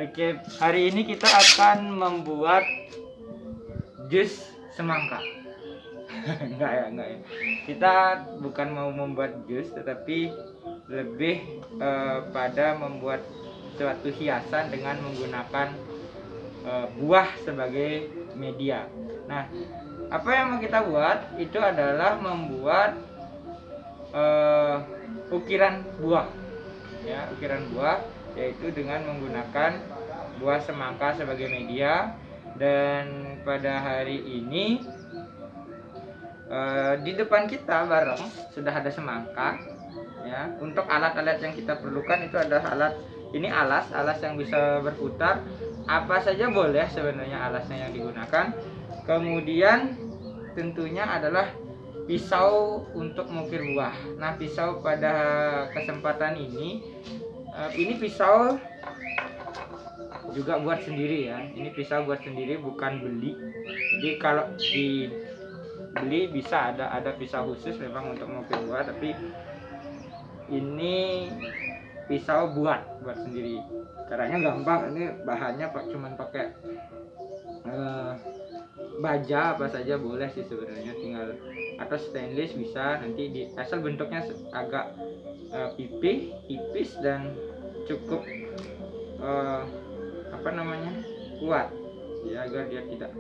Oke, hari ini kita akan membuat jus semangka. Enggak ya. Kita bukan mau membuat jus, tetapi lebih pada membuat suatu hiasan dengan menggunakan buah sebagai media. Nah, apa yang mau kita buat itu adalah membuat ukiran buah, ya, ukiran buah, yaitu dengan menggunakan buah semangka sebagai media. Dan pada hari ini di depan kita bareng sudah ada semangka, ya. Untuk alat-alat yang kita perlukan itu adalah alas yang bisa berputar, apa saja boleh sebenarnya alasnya yang digunakan. Kemudian tentunya adalah pisau untuk mengukir buah. Nah, pisau pada kesempatan ini pisau juga buat sendiri, ya. Ini pisau buat sendiri, bukan beli. Jadi kalau dibeli bisa ada pisau khusus memang untuk mengukir buah, tapi ini pisau buat sendiri. Caranya gampang. Ini bahannya cuman pakai baja apa saja boleh sih sebenarnya, tinggal atau stainless bisa, nanti asal bentuknya agak tipis dan cukup kuat, ya, agar dia tidak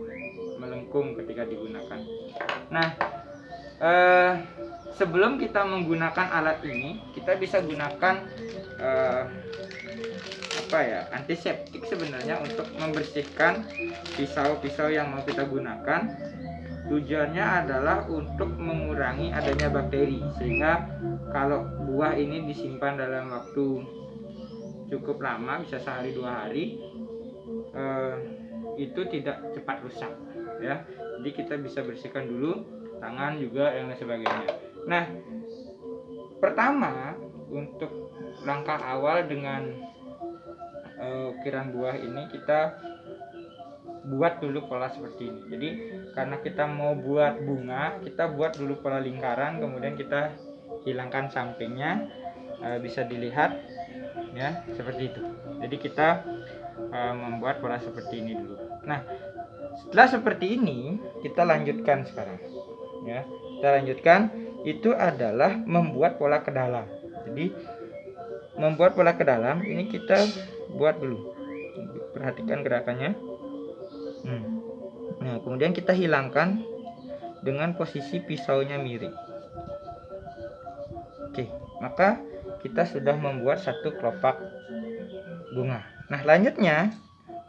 melengkung ketika digunakan. Nah, sebelum kita menggunakan alat ini, kita bisa gunakan antiseptik sebenarnya untuk membersihkan pisau-pisau yang mau kita gunakan. Tujuannya adalah untuk mengurangi adanya bakteri, sehingga kalau buah ini disimpan dalam waktu cukup lama, bisa sehari 2 hari, itu tidak cepat rusak, ya. Jadi kita bisa bersihkan dulu tangan juga yang sebagainya. Nah, pertama untuk langkah awal dengan ukiran buah ini, kita buat dulu pola seperti ini. Jadi karena kita mau buat bunga, kita buat dulu pola lingkaran, kemudian kita hilangkan sampingnya. Bisa dilihat, ya, seperti itu. Jadi kita membuat pola seperti ini dulu. Nah, setelah seperti ini kita lanjutkan sekarang, ya. Kita lanjutkan itu adalah membuat pola ke dalam. Jadi membuat pola ke dalam ini kita buat dulu. Perhatikan gerakannya. Nah, kemudian kita hilangkan dengan posisi pisaunya miring. Oke, maka kita sudah membuat satu kelopak bunga. Nah, lanjutnya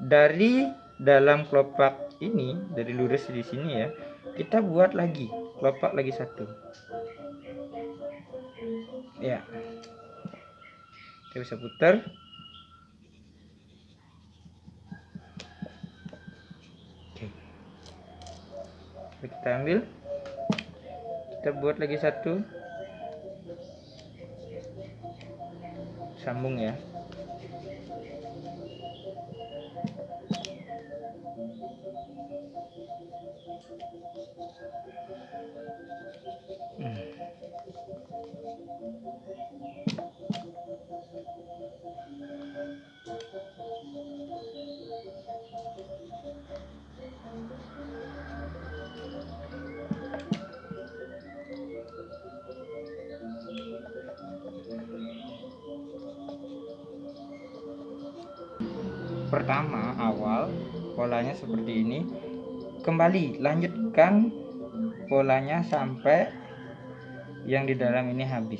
dari dalam kelopak ini, dari lurus di sini, ya, kita buat lagi kelopak lagi satu. Ya, kita bisa putar. Oke, kita ambil, kita buat lagi satu, sambung, ya. Pertama awal polanya seperti ini, kembali lanjutkan polanya sampai yang di dalam ini habis.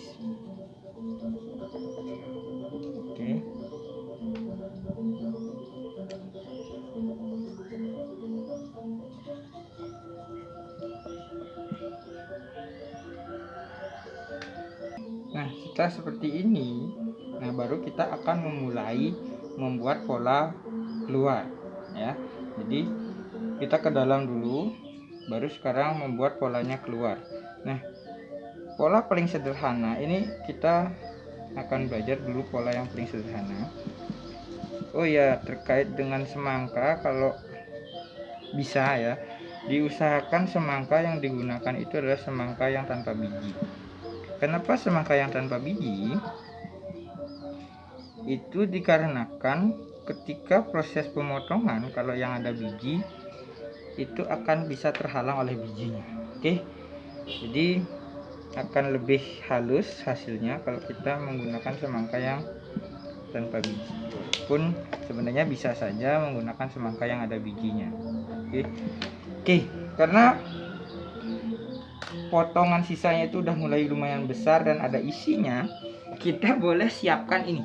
Oke. Nah, setelah seperti ini, nah baru kita akan memulai membuat pola keluar, ya. Jadi kita ke dalam dulu, baru sekarang membuat polanya keluar. Nah, pola paling sederhana ini kita akan belajar dulu pola yang paling sederhana. Oh ya, terkait dengan semangka, kalau bisa, ya, diusahakan semangka yang digunakan itu adalah semangka yang tanpa biji. Kenapa semangka yang tanpa biji? Itu dikarenakan ketika proses pemotongan, kalau yang ada biji itu akan bisa terhalang oleh bijinya. Oke, jadi akan lebih halus hasilnya kalau kita menggunakan semangka yang tanpa biji, walaupun sebenarnya bisa saja menggunakan semangka yang ada bijinya. Oke, karena potongan sisanya itu udah mulai lumayan besar dan ada isinya, kita boleh siapkan ini.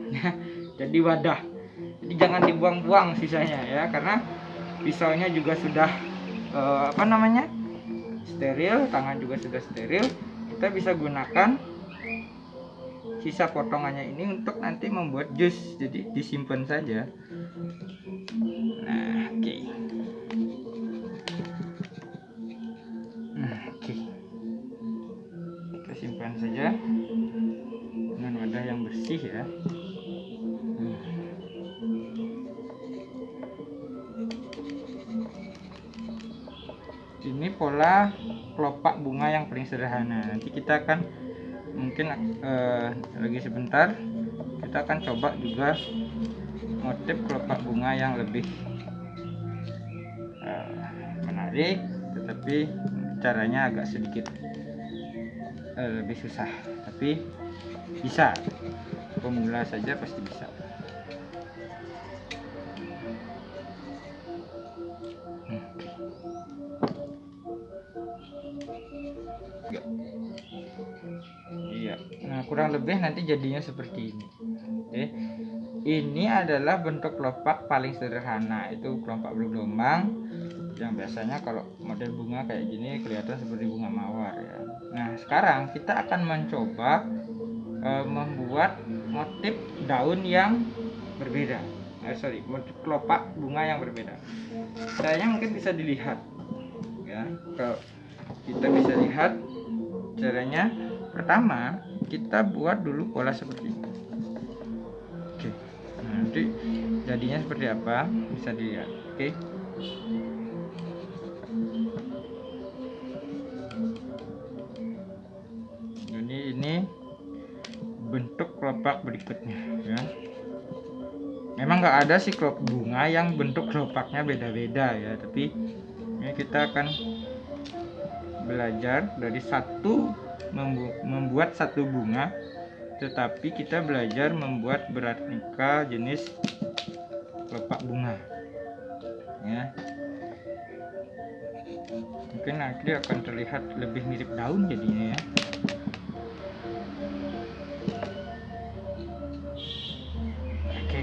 Nah, jadi wadah. Jadi jangan dibuang-buang sisanya ya, karena pisaunya juga sudah steril, tangan juga sudah steril. Kita bisa gunakan sisa potongannya ini untuk nanti membuat jus, jadi disimpan saja. Nah, oke. Kita simpan saja dengan wadah yang bersih ya. Ini pola kelopak bunga yang paling sederhana. Nanti kita akan mungkin lagi sebentar kita akan coba juga motif kelopak bunga yang lebih menarik, tetapi caranya agak sedikit lebih susah, tapi bisa. Pemula saja pasti bisa. Iya, nah kurang lebih nanti jadinya seperti ini. Oke. Ini adalah bentuk kelopak paling sederhana, itu kelopak bergelombang yang biasanya kalau model bunga kayak gini kelihatan seperti bunga mawar ya. Nah sekarang kita akan mencoba membuat motif daun yang berbeda. Motif kelopak bunga yang berbeda. Caranya mungkin bisa dilihat ya. Kalau kita bisa lihat caranya, pertama kita buat dulu pola seperti ini. Oke, nah, nanti jadinya seperti apa bisa dilihat. Oke, jadi ini bentuk kelopak berikutnya ya. Memang nggak ada sih kelopak bunga yang bentuk kelopaknya beda-beda ya, tapi ini kita akan belajar dari membuat satu bunga, tetapi kita belajar membuat beraneka jenis kelopak bunga ya. Mungkin nanti akan terlihat lebih mirip daun jadinya ya. Oke.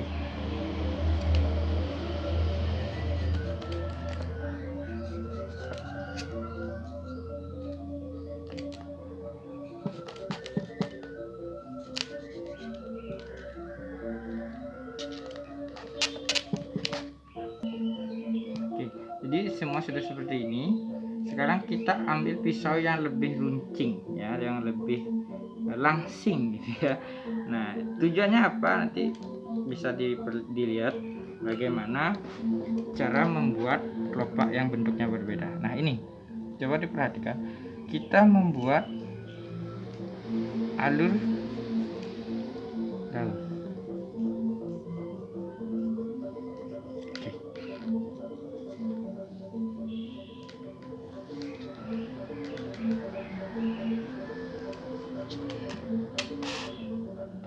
Jadi semua sudah seperti ini. Sekarang kita ambil pisau yang lebih runcing ya, yang lebih langsing gitu ya. Nah, tujuannya apa? Nanti bisa dilihat bagaimana cara membuat kelopak yang bentuknya berbeda. Nah, ini coba diperhatikan. Kita membuat alur daun.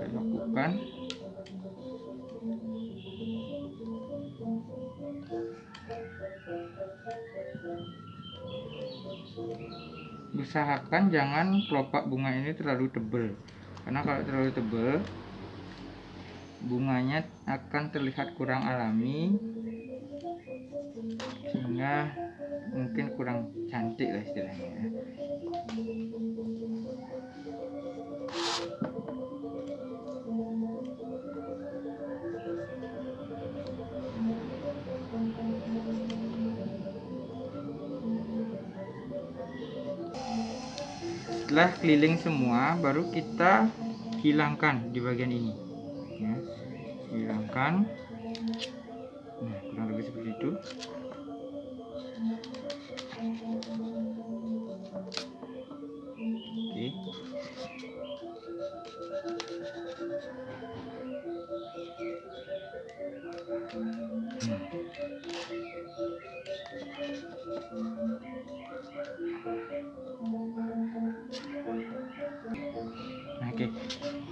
Lakukan usahakan jangan kelopak bunga ini terlalu tebal, karena kalau terlalu tebal bunganya akan terlihat kurang alami sehingga mungkin kurang cantik lah istilahnya ya. Setelah keliling semua, baru kita hilangkan di bagian ini ya. Hilangkan. Nah, kurang lebih seperti itu. Oke.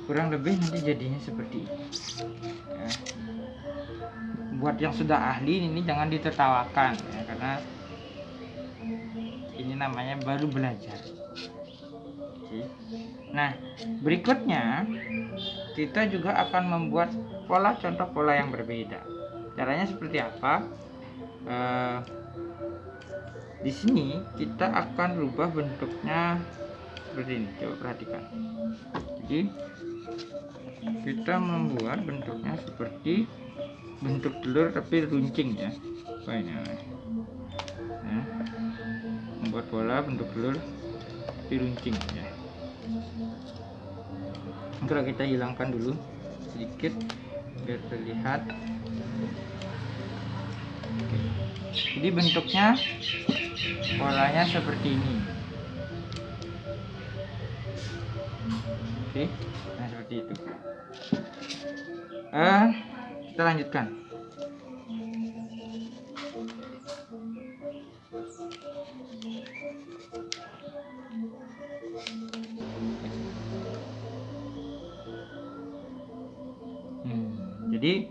kurang lebih nanti jadinya seperti ini ya. Buat yang sudah ahli ini jangan ditertawakan ya, karena ini namanya baru belajar. Oke. Nah, berikutnya kita juga akan membuat contoh pola yang berbeda. Caranya seperti apa? Di sini kita akan rubah bentuknya seperti ini. Coba perhatikan. Jadi kita membuat bentuknya seperti bentuk telur tapi runcing ya. Ini ya. Membuat pola bentuk telur tapi runcing ya. Kalau kita hilangkan dulu sedikit biar terlihat. Oke. Jadi bentuknya polanya seperti ini. Oke, nah seperti itu. Kita lanjutkan. Jadi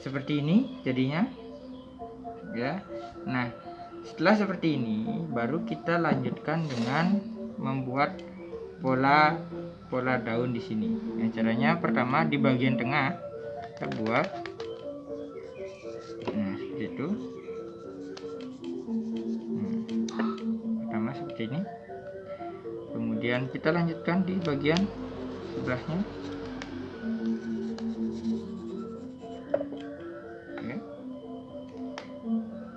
seperti ini jadinya ya. Nah, setelah seperti ini baru kita lanjutkan dengan membuat pola daun di sini. Nah, caranya pertama di bagian tengah kita buat seperti itu. Pertama seperti ini. Kemudian kita lanjutkan di bagian sebelahnya.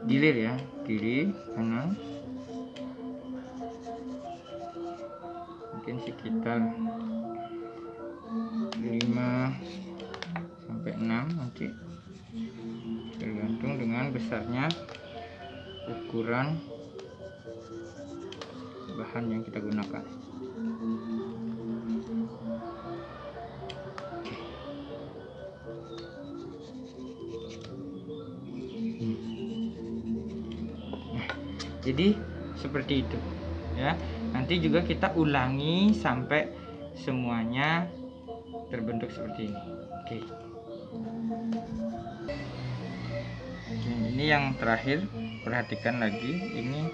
Gilir ya, kiri kanan, mungkin sekitar 5 sampai 6 nanti, tergantung dengan besarnya ukuran bahan yang kita gunakan. Jadi seperti itu ya. Nanti juga kita ulangi sampai semuanya terbentuk seperti ini. Oke. Ini yang terakhir, perhatikan lagi. Ini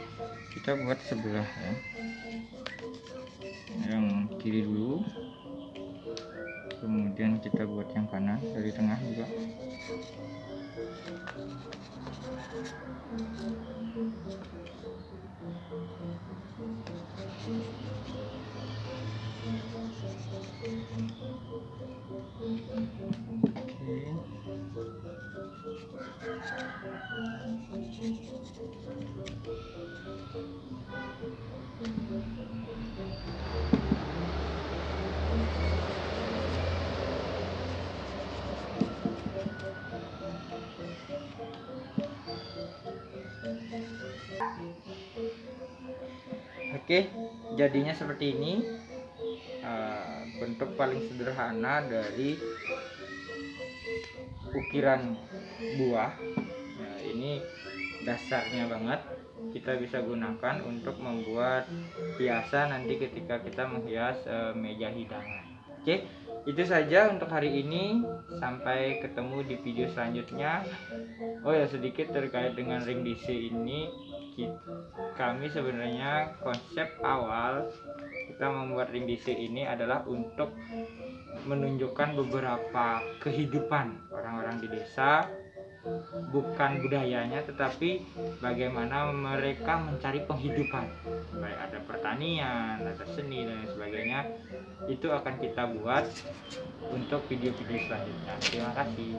kita buat sebelah ya. Yang kiri dulu. Kemudian kita buat yang kanan dari tengah juga. Oke, jadinya seperti ini. Bentuk paling sederhana dari ukiran buah. Nah, ini dasarnya banget kita bisa gunakan untuk membuat hiasan nanti ketika kita menghias meja hidangan. Oke, itu saja untuk hari ini. Sampai ketemu di video selanjutnya. Oh ya, sedikit terkait dengan ring DC ini. Kami sebenarnya konsep awal kita membuat ring DC ini adalah untuk menunjukkan beberapa kehidupan orang-orang di desa, bukan budayanya tetapi bagaimana mereka mencari penghidupan, baik ada pertanian, ada seni dan sebagainya. Itu akan kita buat untuk video-video selanjutnya. Terima kasih.